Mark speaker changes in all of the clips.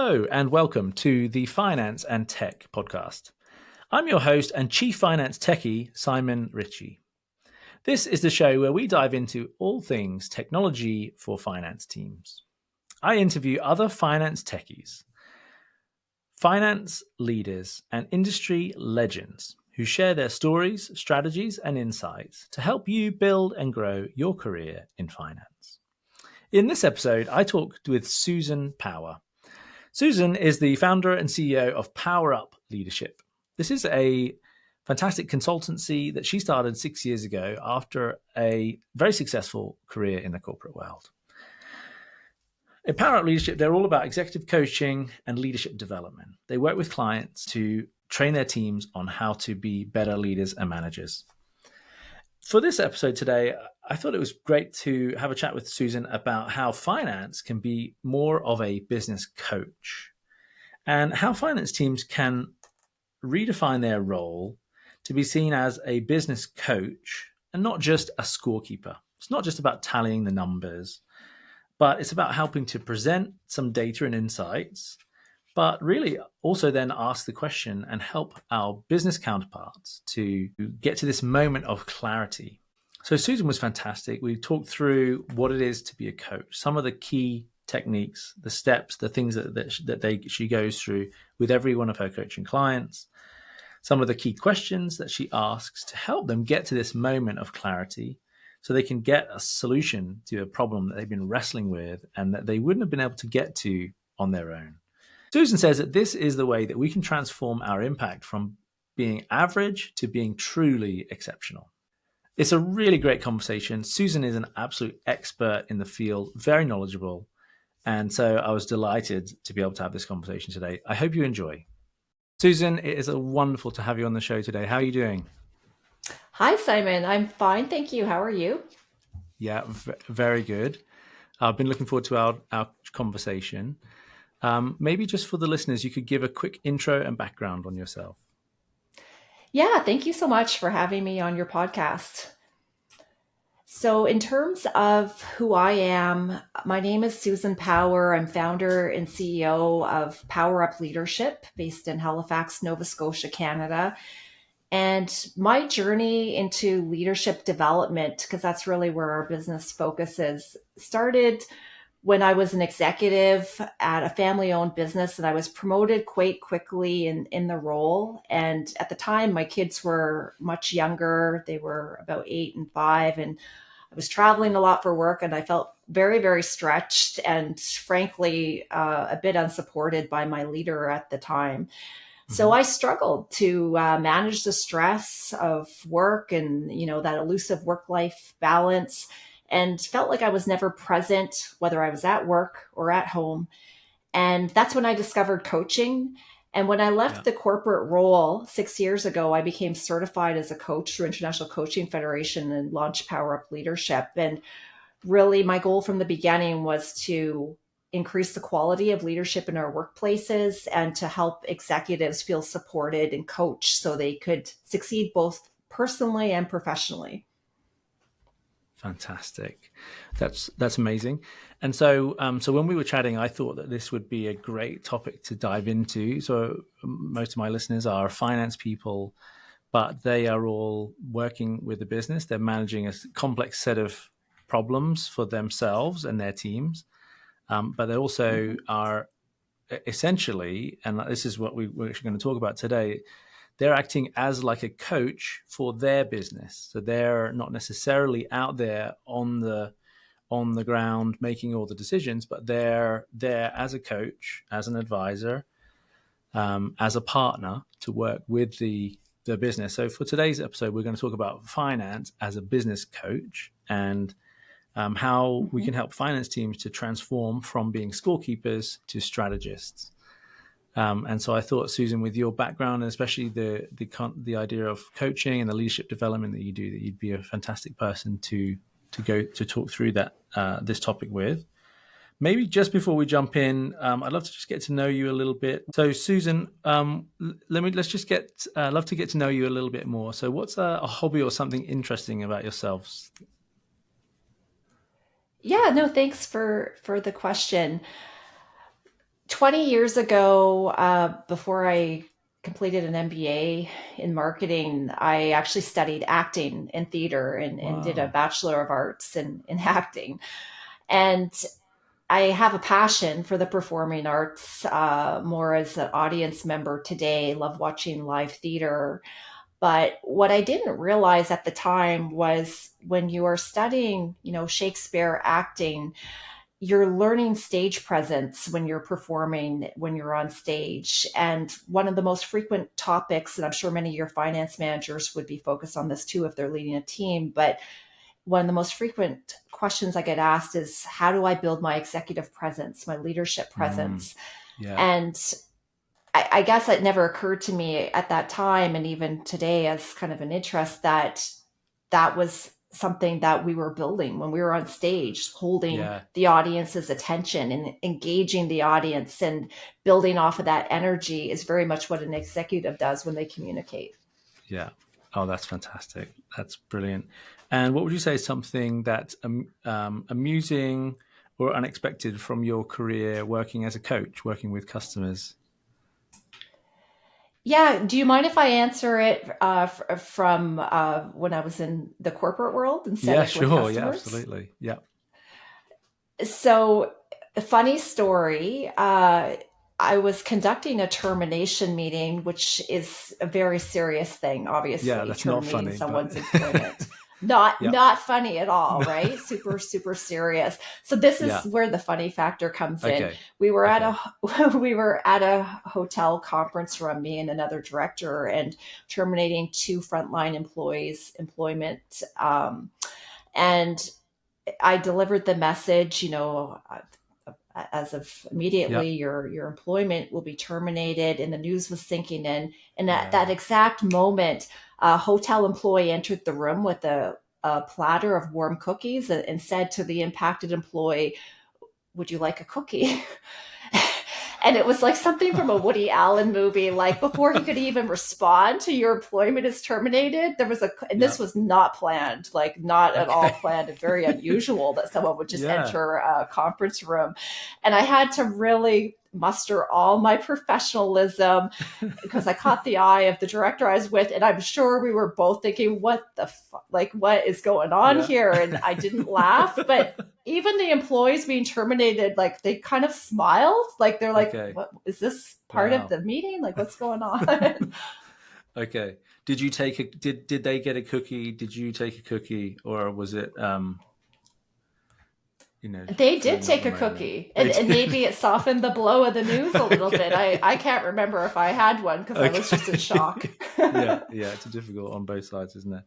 Speaker 1: Hello and welcome to the Finance and Tech podcast. I'm your host and Chief Finance Techie, Simon Ritchie. This is the show where we dive into all things technology for finance teams. I interview other finance techies, finance leaders, and industry legends who share their stories, strategies, and insights to help you build and grow your career in finance. In this episode, I talked with Susan Power. Susan is the founder and CEO of PowerUp Leadership. This is a fantastic consultancy that she started 6 years ago after a very successful career in the corporate world. In PowerUp Leadership, they're all about executive coaching and leadership development. They work with clients to train their teams on how to be better leaders and managers. For this episode today, I thought it was great to have a chat with Susan about how finance can be more of a business coach and how finance teams can redefine their role to be seen as a business coach and not just a scorekeeper. It's not just about tallying the numbers, but it's about helping to present some data and insights, but really also then ask the question and help our business counterparts to get to this moment of clarity. So Susan was fantastic. We talked through what it is to be a coach, some of the key techniques, the steps, the things that she goes through with every one of her coaching clients, some of the key questions that she asks to help them get to this moment of clarity so they can get a solution to a problem that they've been wrestling with and that they wouldn't have been able to get to on their own. Susan says that this is the way that we can transform our impact from being average to being truly exceptional. It's a really great conversation. Susan is an absolute expert in the field, very knowledgeable. And so I was delighted to be able to have this conversation today. I hope you enjoy. Susan, it is wonderful to have you on the show today. How are you doing?
Speaker 2: Hi, Simon. I'm fine. Thank you. How are you?
Speaker 1: Yeah, very good. I've been looking forward to our conversation. Maybe just for the listeners, you could give a quick intro and background on yourself.
Speaker 2: Yeah, thank you so much for having me on your podcast. So, in terms of who I am, my name is Susan Power. I'm founder and CEO of PowerUp Leadership based in Halifax, Nova Scotia, Canada. And my journey into leadership development, because that's really where our business focuses, started when I was an executive at a family-owned business, and I was promoted quite quickly in the role. And at the time, my kids were much younger. They were about 8 and 5, and I was traveling a lot for work, and I felt very, very stretched and frankly, a bit unsupported by my leader at the time. So I struggled to manage the stress of work and, that elusive work-life balance, and felt like I was never present, whether I was at work or at home. And that's when I discovered coaching. And when I left the corporate role 6 years ago, I became certified as a coach through International Coaching Federation and launched PowerUp Leadership. And really, my goal from the beginning was to increase the quality of leadership in our workplaces and to help executives feel supported and coached so they could succeed both personally and professionally.
Speaker 1: Fantastic. That's amazing. And so when we were chatting, I thought that this would be a great topic to dive into. So most of my listeners are finance people, but they are all working with a business. They're managing a complex set of problems for themselves and their teams. But they also are essentially, and this is what we're actually going to talk about today, they're acting as like a coach for their business. So they're not necessarily out there on the ground making all the decisions, but they're there as a coach, as an advisor, as a partner to work with the business. So for today's episode, we're going to talk about finance as a business coach and how we can help finance teams to transform from being scorekeepers to strategists. And so I thought, Susan, with your background, and especially the idea of coaching and the leadership development that you do, that you'd be a fantastic person to go to talk through that this topic with. Maybe just before we jump in, I'd love to just get to know you a little bit. So, Susan, let's just love to get to know you a little bit more. So, what's a hobby or something interesting about yourselves?
Speaker 2: Yeah, no, thanks for the question. 20 years ago, before I completed an MBA in marketing, I actually studied acting and theater and did a
Speaker 1: Wow.
Speaker 2: Bachelor of Arts in acting. And I have a passion for the performing arts, more as an audience member today. Love watching live theater. But what I didn't realize at the time was when you are studying, Shakespeare acting, you're learning stage presence when you're performing, when you're on stage. And one of the most frequent topics, and I'm sure many of your finance managers would be focused on this too if they're leading a team, but one of the most frequent questions I get asked is, how do I build my executive presence, my leadership
Speaker 1: Mm,
Speaker 2: presence?
Speaker 1: yeah.
Speaker 2: And I guess it never occurred to me at that time, and even today as kind of an interest, that that was something that we were building when we were on stage, holding
Speaker 1: Yeah.
Speaker 2: the audience's attention and engaging the audience and building off of that energy is very much what an executive does when they communicate.
Speaker 1: Yeah. Oh, that's fantastic. That's brilliant. And what would you say is something that's amusing or unexpected from your career working as a coach, working with customers?
Speaker 2: Yeah. Do you mind if I answer it from when I was in the corporate world instead
Speaker 1: Yeah,
Speaker 2: of with
Speaker 1: sure. Yeah,
Speaker 2: customers?
Speaker 1: absolutely. Yeah.
Speaker 2: So, a funny story. I was conducting a termination meeting, which is a very serious thing,
Speaker 1: Yeah,
Speaker 2: obviously,
Speaker 1: that's not
Speaker 2: terminating
Speaker 1: funny, but
Speaker 2: someone's employment. Not
Speaker 1: yeah.
Speaker 2: not funny at all, right? Super, super serious. So this is
Speaker 1: Yeah.
Speaker 2: where the funny factor comes in.
Speaker 1: Okay.
Speaker 2: We were at
Speaker 1: Okay.
Speaker 2: a we were at a hotel conference room, me and another director, and terminating two frontline employees' employment. And I delivered the message, as of
Speaker 1: Yeah.
Speaker 2: immediately your employment will be terminated, and the news was sinking in. And at that
Speaker 1: Yeah.
Speaker 2: exact moment, a hotel employee entered the room with a platter of warm cookies and said to the impacted employee, "Would you like a cookie?" And it was like something from a Woody Allen movie. Like before he could even respond to your employment is terminated, there was and
Speaker 1: Yeah.
Speaker 2: this was not planned, like not at all
Speaker 1: Okay.
Speaker 2: planned, and very unusual that someone would just
Speaker 1: Yeah.
Speaker 2: enter a conference room. And I had to really muster all my professionalism because I caught the eye of the director I was with, and I'm sure we were both thinking, "What the like, what is going on
Speaker 1: Yeah.
Speaker 2: here?" And I didn't laugh, but even the employees being terminated, like they kind of smiled, like they're like,
Speaker 1: Okay.
Speaker 2: "What is this part of
Speaker 1: Wow.
Speaker 2: the meeting? Like, what's going on?"
Speaker 1: Okay. Did you take a did they get a cookie? Did you take a cookie or was it
Speaker 2: They
Speaker 1: for
Speaker 2: did take
Speaker 1: another
Speaker 2: a
Speaker 1: moment?
Speaker 2: cookie,
Speaker 1: They
Speaker 2: and
Speaker 1: did.
Speaker 2: maybe it softened the blow of the news a little bit. I
Speaker 1: Okay.
Speaker 2: can't remember if I had one because I was just in shock.
Speaker 1: Okay. Yeah, yeah, it's difficult on both sides, isn't it?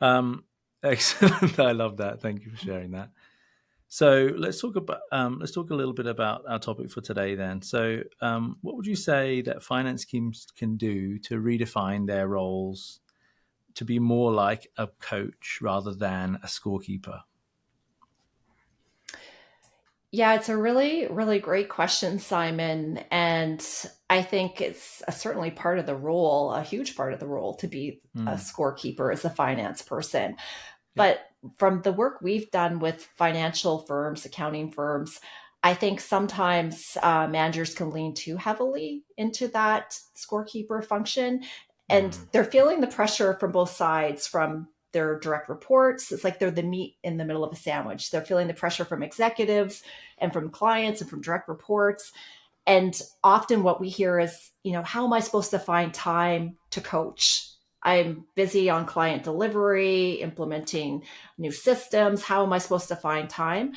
Speaker 1: Um Excellent. I love that. Thank you for sharing that. So let's talk a little bit about our topic for today then. So what would you say that finance teams can do to redefine their roles to be more like a coach rather than a scorekeeper?
Speaker 2: Yeah, it's a really, really great question, Simon. And I think it's certainly part of the role, a huge part of the role to be a
Speaker 1: Mm,
Speaker 2: scorekeeper as a finance person.
Speaker 1: yeah.
Speaker 2: But from the work we've done with financial firms, accounting firms, I think sometimes managers can lean too heavily into that scorekeeper function. And
Speaker 1: Mm,
Speaker 2: they're feeling the pressure from both sides, from their direct reports. It's like they're the meat in the middle of a sandwich. They're feeling the pressure from executives and from clients and from direct reports. And often what we hear is, how am I supposed to find time to coach? I'm busy on client delivery, implementing new systems. How am I supposed to find time?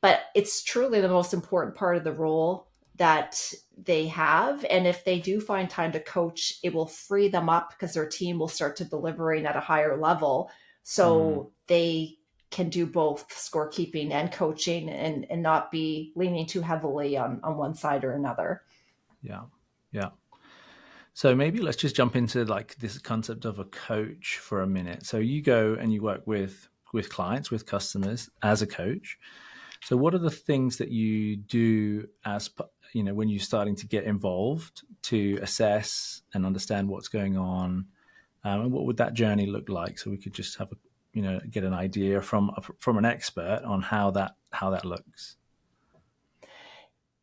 Speaker 2: But it's truly the most important part of the role that they have. And if they do find time to coach, it will free them up because their team will start to delivering at a higher level.
Speaker 1: mm,
Speaker 2: So they can do both scorekeeping and coaching and not be leaning too heavily on one side or another.
Speaker 1: yeah. Yeah. So maybe let's just jump into like this concept of a coach for a minute. So you go and you work with clients, with customers as a coach. So what are the things that you do when you're starting to get involved to assess and understand what's going on, and what would that journey look like? So we could just have get an idea from an expert on how that looks.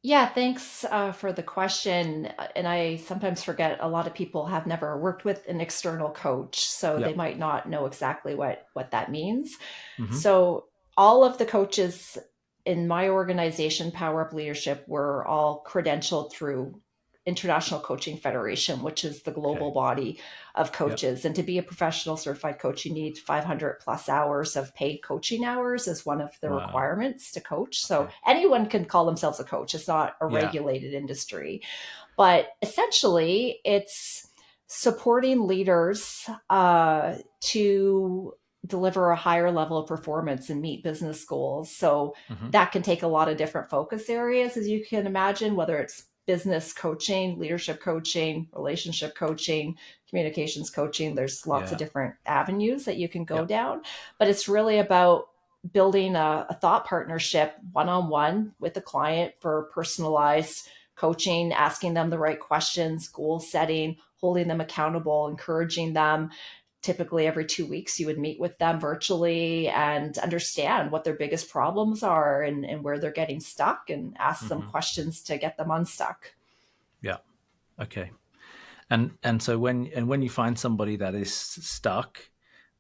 Speaker 2: Yeah, thanks for the question. And I sometimes forget a lot of people have never worked with an external coach, so they
Speaker 1: Yep.
Speaker 2: might not know exactly what that means.
Speaker 1: Hmm.
Speaker 2: So all of the coaches in my organization, PowerUp Leadership, were all credentialed through International Coaching Federation, which is the global
Speaker 1: Okay.
Speaker 2: body of
Speaker 1: Yep.
Speaker 2: coaches. And to be a professional certified coach, you need 500 plus hours of paid coaching hours as one of the
Speaker 1: Wow.
Speaker 2: requirements to coach. So
Speaker 1: Okay.
Speaker 2: anyone can call themselves a coach. It's not a
Speaker 1: Yeah.
Speaker 2: regulated industry, but essentially it's supporting leaders to deliver a higher level of performance and meet business goals. So
Speaker 1: Hmm.
Speaker 2: that can take a lot of different focus areas, as you can imagine, whether it's business coaching, leadership coaching, relationship coaching, communications coaching. There's lots of
Speaker 1: Yeah.
Speaker 2: different avenues that you can go
Speaker 1: Yep.
Speaker 2: down, but it's really about building a thought partnership one on one with the client for personalized coaching, asking them the right questions, goal setting, holding them accountable, encouraging them. Typically, every 2 weeks, you would meet with them virtually and understand what their biggest problems are and where they're getting stuck and ask them
Speaker 1: Hmm.
Speaker 2: questions to get them unstuck.
Speaker 1: Yeah. Okay. And so when you find somebody that is stuck,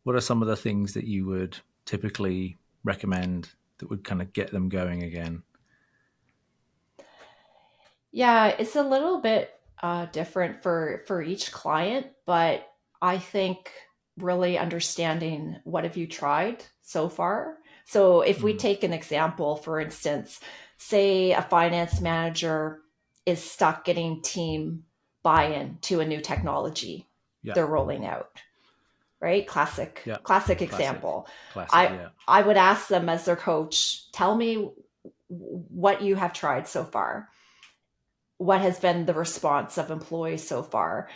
Speaker 1: what are some of the things that you would typically recommend that would kind of get them going again?
Speaker 2: Yeah, it's a little bit different for each client, but I think really understanding what have you tried so far. So if we
Speaker 1: Mm.
Speaker 2: take an example, for instance, say a finance manager is stuck getting team buy-in to a new technology
Speaker 1: Yeah.
Speaker 2: they're rolling out, right?
Speaker 1: Yeah.
Speaker 2: Classic
Speaker 1: Classic.
Speaker 2: example.
Speaker 1: Classic.
Speaker 2: I
Speaker 1: Yeah.
Speaker 2: I would ask them as their coach, tell me what you have tried so far. What has been the response of employees so far?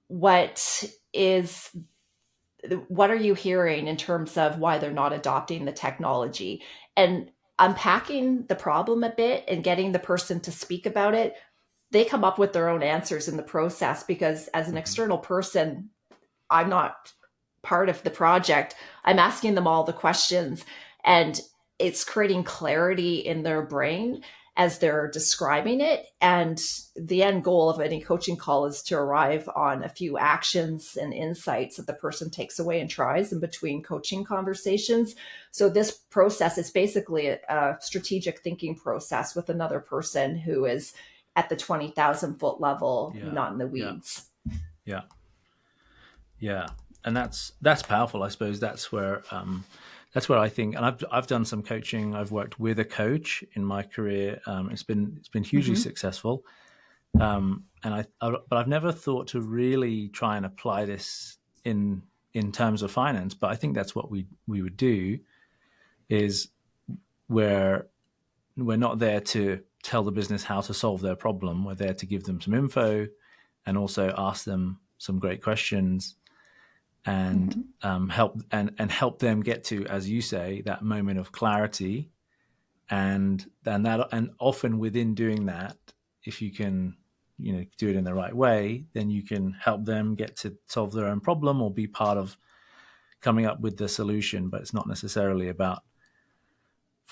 Speaker 2: What is what are you hearing in terms of why they're not adopting the technology? And unpacking the problem a bit and getting the person to speak about it, they come up with their own answers in the process because as an
Speaker 1: Hmm.
Speaker 2: external person, I'm not part of the project. I'm asking them all the questions and it's creating clarity in their brain as they're describing it. And the end goal of any coaching call is to arrive on a few actions and insights that the person takes away and tries in between coaching conversations. So this process is basically a strategic thinking process with another person who is at the 20,000-foot level,
Speaker 1: Yeah.
Speaker 2: not in the
Speaker 1: Yeah.
Speaker 2: weeds.
Speaker 1: Yeah. Yeah. And that's powerful. I suppose that's where I think, and I've done some coaching. I've worked with a coach in my career. It's been hugely
Speaker 2: Mm-hmm.
Speaker 1: successful. But I've never thought to really try and apply this in terms of finance. But I think that's what we would do is where we're not there to tell the business how to solve their problem. We're there to give them some info and also ask them some great questions and
Speaker 2: Mm-hmm.
Speaker 1: help them get to, as you say, that moment of clarity. And often within doing that, if you can, do it in the right way, then you can help them get to solve their own problem or be part of coming up with the solution. But it's not necessarily about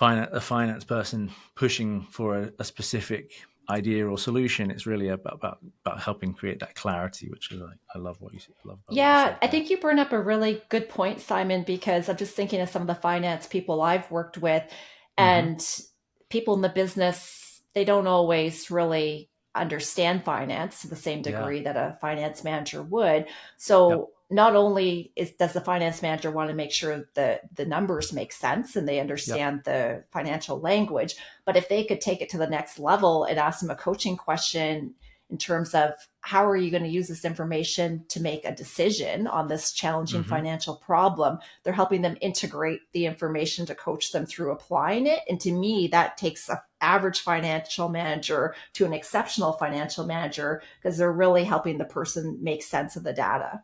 Speaker 1: a finance person pushing for a specific idea or solution. It's really about helping create that clarity, which is I love what you love about what you
Speaker 2: Yeah,
Speaker 1: said
Speaker 2: I
Speaker 1: there.
Speaker 2: think you bring up a really good point, Simon, because I'm just thinking of some of the finance people I've worked with,
Speaker 1: Hmm.
Speaker 2: and people in the business, they don't always really understand finance to the same
Speaker 1: Yeah.
Speaker 2: degree that a finance manager would.
Speaker 1: Yep.
Speaker 2: So not only does the finance manager want to make sure that the numbers make sense and they
Speaker 1: Yep.
Speaker 2: understand the financial language, but if they could take it to the next level and ask them a coaching question in terms of how are you going to use this information to make a decision on this challenging
Speaker 1: Hmm.
Speaker 2: financial problem, they're helping them integrate the information to coach them through applying it. And to me, that takes an average financial manager to an exceptional financial manager because they're really helping the person make sense of the data.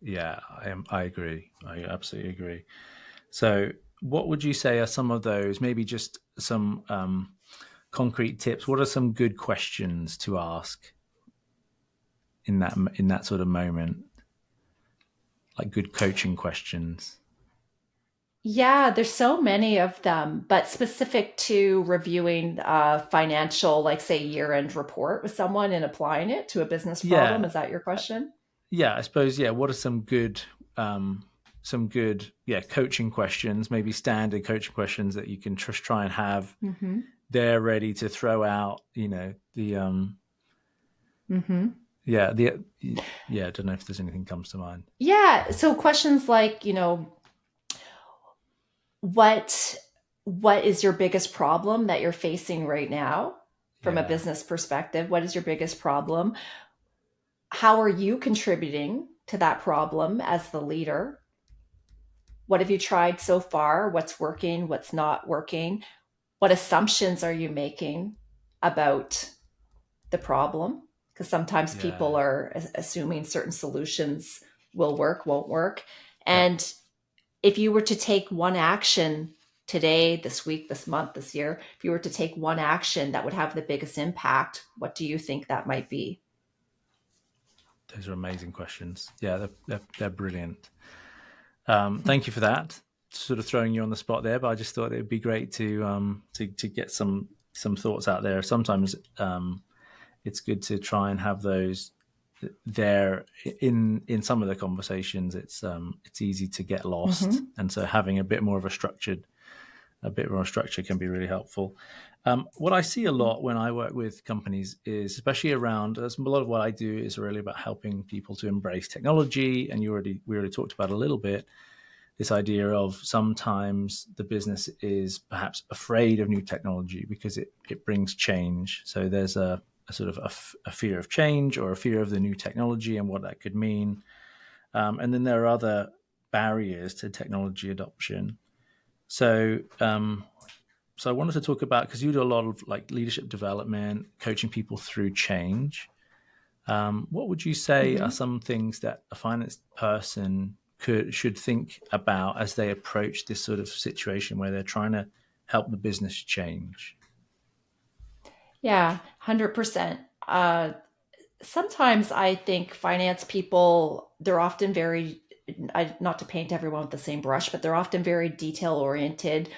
Speaker 1: Yeah, I agree. I absolutely agree. So, what would you say are some of those? Maybe just some concrete tips. What are some good questions to ask in that sort of moment? Like good coaching questions.
Speaker 2: Yeah, there's so many of them, but specific to reviewing financial, like say year-end report with someone and applying it to a business problem.
Speaker 1: Yeah,
Speaker 2: Is that your question?
Speaker 1: yeah. I suppose. Yeah. What are some good, yeah, coaching questions? Maybe standard coaching questions that you can just try and have
Speaker 2: Mm-hmm.
Speaker 1: there ready to throw out.
Speaker 2: Mm-hmm.
Speaker 1: Yeah, the yeah. I don't know if there's anything comes to mind.
Speaker 2: Yeah. So questions like, what what is your biggest problem that you're facing right now from a
Speaker 1: Yeah,
Speaker 2: business perspective? What is your biggest problem? How are you contributing to that problem as the leader? What have you tried so far? What's working? What's not working? What assumptions are you making about the problem? Because sometimes people
Speaker 1: yeah,
Speaker 2: are assuming certain solutions will work, won't work.
Speaker 1: yeah.
Speaker 2: And if you were to take one action today, this week, this month, this year, if you were to take one action that would have the biggest impact, what do you think that might be?
Speaker 1: Those are amazing questions. Yeah, they're brilliant. Thank you for that. Sort of throwing you on the spot there, but I just thought it would be great to get some thoughts out there. Sometimes it's good to try and have those there in some of the conversations. It's easy to get lost,
Speaker 2: Mm-hmm.
Speaker 1: and so having a bit more structure can be really helpful. What I see a lot when I work with companies is, especially around, a lot of what I do is really about helping people to embrace technology. And we already talked about a little bit this idea of sometimes the business is perhaps afraid of new technology because it brings change. So there's a sort of a fear of change or a fear of the new technology and what that could mean. And then there are other barriers to technology adoption. So so I wanted to talk about, because you do a lot of like leadership development, coaching people through change. What would you say are
Speaker 2: Mm-hmm.
Speaker 1: some things that a finance person should think about as they approach this sort of situation where they're trying to help the business change?
Speaker 2: Yeah, 100%. Sometimes I think finance people, they're often very, not to paint everyone with the same brush, but they're often very detail oriented,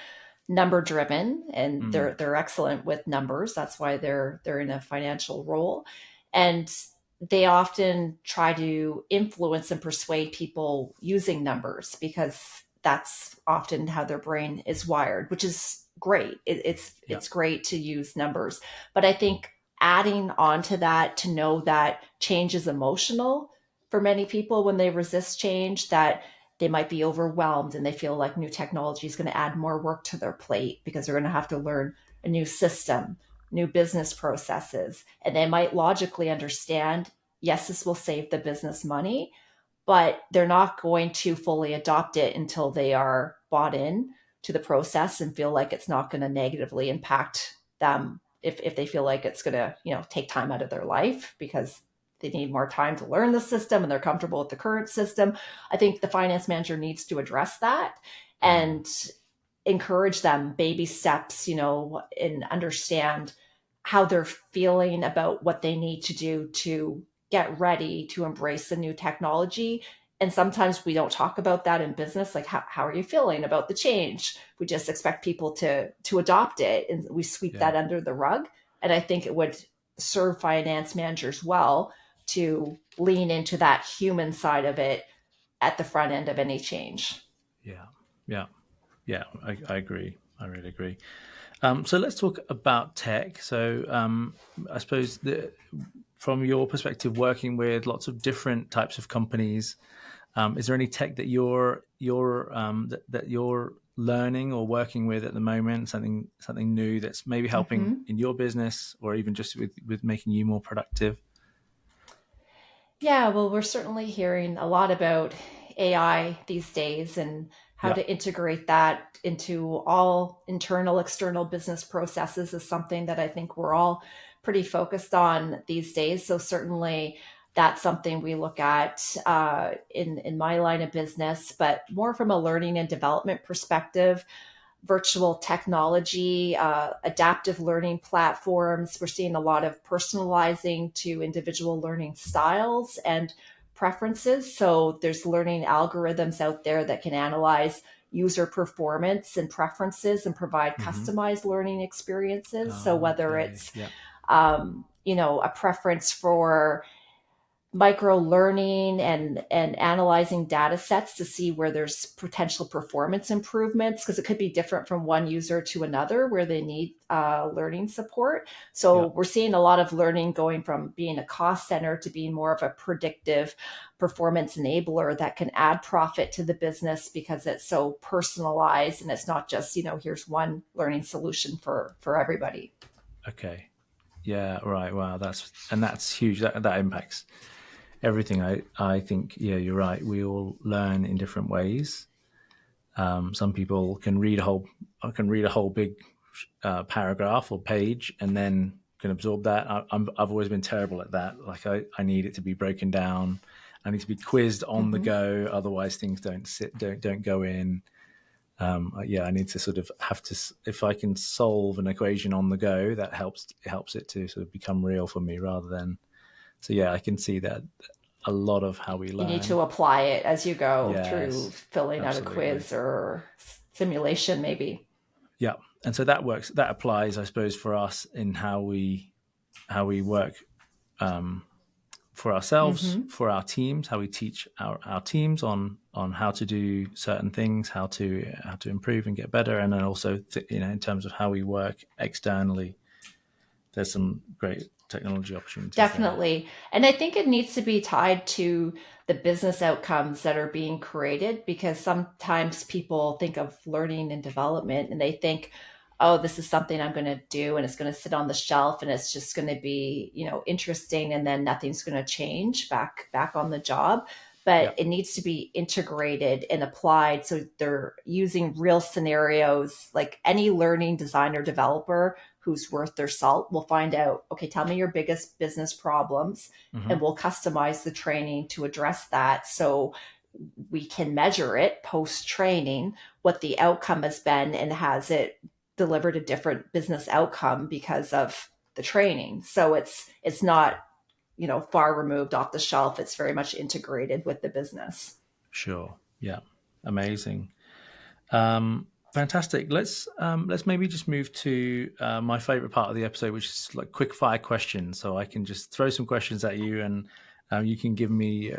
Speaker 2: number driven, and
Speaker 1: Mm,
Speaker 2: they're excellent with numbers. That's why they're in a financial role. And they often try to influence and persuade people using numbers because that's often how their brain is wired, which is great.
Speaker 1: yeah,
Speaker 2: It's great to use numbers. But I think adding on to that, to know that change is emotional for many people when they resist change, that they might be overwhelmed and they feel like new technology is going to add more work to their plate because they're going to have to learn a new system, new business processes. And they might logically understand, yes, this will save the business money, but they're not going to fully adopt it until they are bought in to the process and feel like it's not going to negatively impact them if they feel like it's going to, take time out of their life because they need more time to learn the system and they're comfortable with the current system. I think the finance manager needs to address that
Speaker 1: mm,
Speaker 2: and encourage them baby steps, and understand how they're feeling about what they need to do to get ready to embrace the new technology. And sometimes we don't talk about that in business, like how are you feeling about the change? We just expect people to adopt it and we sweep
Speaker 1: yeah,
Speaker 2: that under the rug. And I think it would serve finance managers well to lean into that human side of it at the front end of any change.
Speaker 1: yeah, yeah, yeah. I agree. I really agree. So let's talk about tech. So I suppose from your perspective, working with lots of different types of companies, is there any tech that that you're learning or working with at the moment? Something new that's maybe helping
Speaker 2: Mm-hmm.
Speaker 1: in your business, or even just with making you more productive?
Speaker 2: Yeah, well, we're certainly hearing a lot about AI these days and how
Speaker 1: Yeah,
Speaker 2: to integrate that into all internal, external business processes is something that I think we're all pretty focused on these days. So certainly that's something we look at in my line of business, but more from a learning and development perspective, virtual technology, adaptive learning platforms. We're seeing a lot of personalizing to individual learning styles and preferences. So there's learning algorithms out there that can analyze, user performance and preferences and provide customized learning experiences. So whether it's, a preference for micro learning and analyzing data sets to see where there's potential performance improvements, because it could be different from one user to another where they need learning support. So we're seeing a lot of learning going from being a cost center to being more of a predictive performance enabler that can add profit to the business because it's so personalized and it's not just, here's one learning solution for everybody.
Speaker 1: Okay. Yeah. Right. Wow. That's huge. That impacts everything. I think, you're right. We all learn in different ways. Some people can read a whole big paragraph or page and then can absorb that. I've always been terrible at that. Like I need it to be broken down. I need to be quizzed on the go. Otherwise things don't go in. I need to sort of have to, if I can solve an equation on the go, that helps it to sort of become real for me rather than, I can see that a lot of how we learn.
Speaker 2: You need to apply it as you go through filling out a quiz or simulation maybe.
Speaker 1: Yeah. And so that applies, I suppose, for us in how we work for ourselves, for our teams, how we teach our teams on how to do certain things, how to improve and get better. And then also, in terms of how we work externally, there's some great technology opportunities.
Speaker 2: Definitely.
Speaker 1: There.
Speaker 2: And I think it needs to be tied to the business outcomes that are being created, because sometimes people think of learning and development and they think, oh, this is something I'm going to do and it's going to sit on the shelf and it's just going to be, interesting, and then nothing's going to change back on the job. But it needs to be integrated and applied. So they're using real scenarios. Like any learning designer developer who's worth their salt will find out, okay, tell me your biggest business problems, and we'll customize the training to address that. So we can measure it post training, what the outcome has been, and has it delivered a different business outcome because of the training. So it's not, far removed off the shelf. It's very much integrated with the business.
Speaker 1: Sure. Yeah. Amazing. Fantastic. Let's maybe just move to my favorite part of the episode, which is like quick fire questions. So I can just throw some questions at you, and you can give me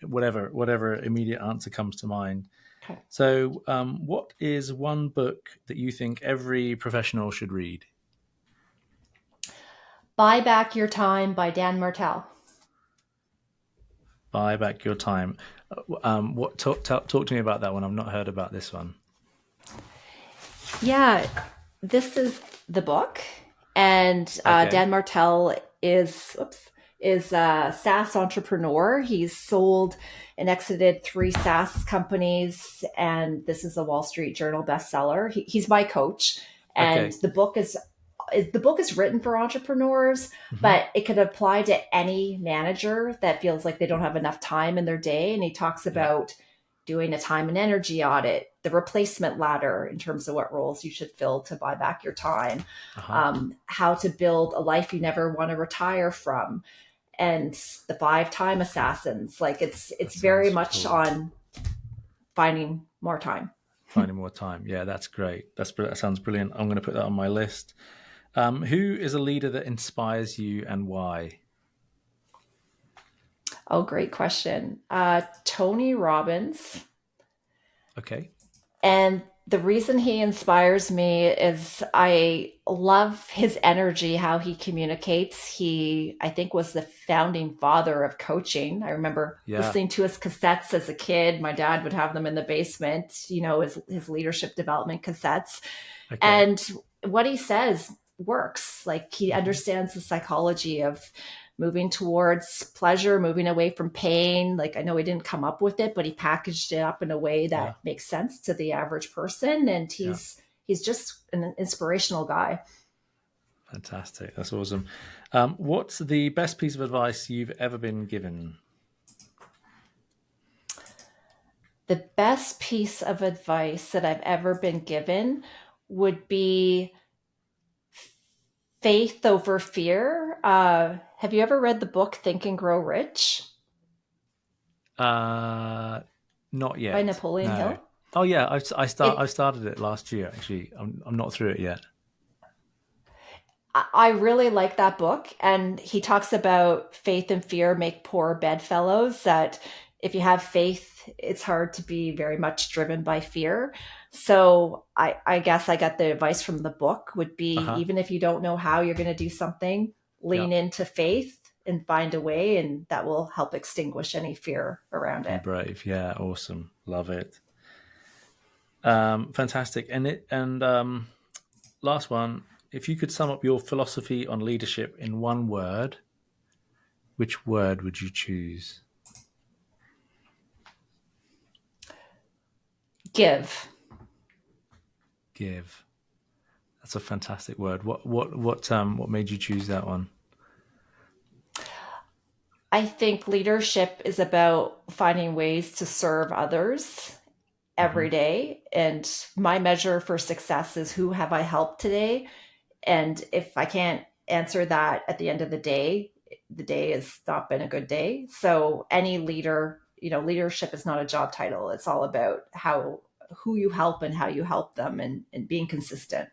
Speaker 1: whatever immediate answer comes to mind.
Speaker 2: Okay.
Speaker 1: So, what is one book that you think every professional should read?
Speaker 2: Buy Back Your Time by Dan Martell.
Speaker 1: Buy Back Your Time. Talk to me about that one. I've not heard about this one.
Speaker 2: Yeah, this is the book, and Dan Martell is a SaaS entrepreneur. He's sold and exited 3 SaaS companies, and this is a Wall Street Journal bestseller. He's my coach, and the book is written for entrepreneurs, but it could apply to any manager that feels like they don't have enough time in their day. And he talks about doing a time and energy audit, the replacement ladder in terms of what roles you should fill to buy back your time, how to build a life you never want to retire from, and the 5 time assassins. Like it's very much cool. On finding more time.
Speaker 1: Finding more time. Yeah, that's great. That sounds brilliant. I'm going to put that on my list. Who is a leader that inspires you and why?
Speaker 2: Oh, great question. Tony Robbins.
Speaker 1: Okay.
Speaker 2: And the reason he inspires me is I love his energy, how he communicates. He, I think, was the founding father of coaching. I remember listening to his cassettes as a kid. My dad would have them in the basement, his leadership development cassettes. Okay. And what he says works. Like he understands the psychology of moving towards pleasure, moving away from pain. Like I know he didn't come up with it, but he packaged it up in a way that makes sense to the average person. And he's just an inspirational guy.
Speaker 1: Fantastic. That's awesome. What's the best piece of advice you've ever been given?
Speaker 2: The best piece of advice that I've ever been given would be faith over fear. Have you ever read the book Think and Grow Rich?
Speaker 1: Not yet.
Speaker 2: By Napoleon Hill?
Speaker 1: Oh yeah, I
Speaker 2: It
Speaker 1: started it last year. Actually, I'm not through it yet.
Speaker 2: I really like that book. And he talks about faith and fear make poor bedfellows, that if you have faith, it's hard to be very much driven by fear. So I guess I got the advice from the book would
Speaker 1: Uh
Speaker 2: be,
Speaker 1: huh.
Speaker 2: even if you don't know how you're going to do something, lean
Speaker 1: Yep.
Speaker 2: into faith and find a way, and that will help extinguish any fear around
Speaker 1: Be
Speaker 2: it.
Speaker 1: brave. Yeah, awesome. Love it. Fantastic. And last one. If you could sum up your philosophy on leadership in one word, which word would you choose?
Speaker 2: Give.
Speaker 1: Give. That's a fantastic word. What made you choose that one?
Speaker 2: I think leadership is about finding ways to serve others
Speaker 1: Hmm.
Speaker 2: every day. And my measure for success is, who have I helped today? And if I can't answer that at the end of the day has not been a good day. So any leader, leadership is not a job title. It's all about who you help and how you help them, and being consistent.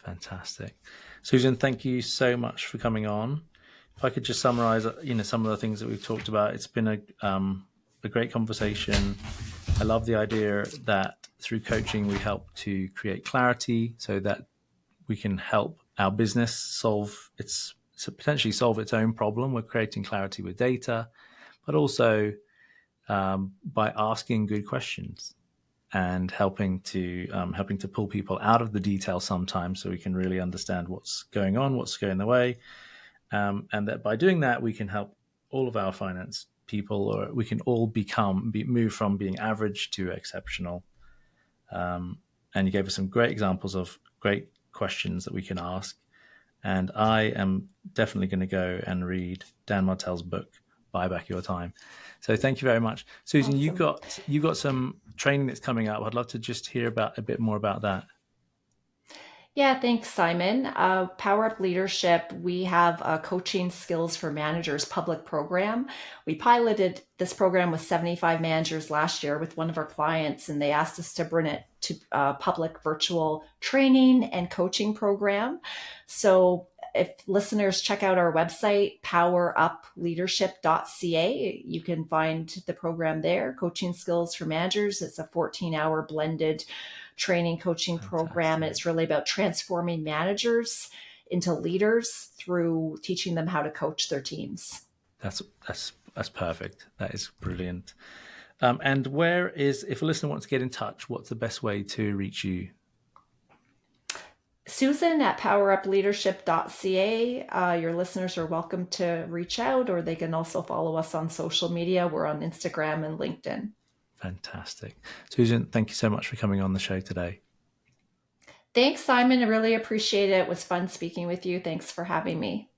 Speaker 1: Fantastic. Susan, thank you so much for coming on. If I could just summarize, some of the things that we've talked about, it's been a great conversation. I love the idea that through coaching, we help to create clarity so that we can help our business potentially solve its own problem. We're creating clarity with data, but also by asking good questions and helping to pull people out of the detail sometimes, so we can really understand what's going on, what's going the way, and that by doing that we can help all of our finance people, or we can all move from being average to exceptional. And you gave us some great examples of great questions that we can ask. And I am definitely going to go and read Dan Martell's book, Buy Back Your Time. So thank you very much, Susan.
Speaker 2: Awesome.
Speaker 1: You got some training that's coming up. I'd love to just hear about a bit more about that.
Speaker 2: Yeah, thanks, Simon. PowerUp Leadership, we have a coaching skills for managers public program. We piloted this program with 75 managers last year with one of our clients, and they asked us to bring it to a public virtual training and coaching program. So if listeners check out our website, powerupleadership.ca, you can find the program there, Coaching Skills for Managers. It's a 14-hour blended training coaching program. And
Speaker 1: Fantastic.
Speaker 2: it's really about transforming managers into leaders through teaching them how to coach their teams.
Speaker 1: That's perfect. That is brilliant. And if a listener wants to get in touch, what's the best way to reach you?
Speaker 2: Susan at powerupleadership.ca. Your listeners are welcome to reach out, or they can also follow us on social media. We're on Instagram and LinkedIn.
Speaker 1: Fantastic. Susan, thank you so much for coming on the show today.
Speaker 2: Thanks, Simon. I really appreciate it. It was fun speaking with you. Thanks for having me.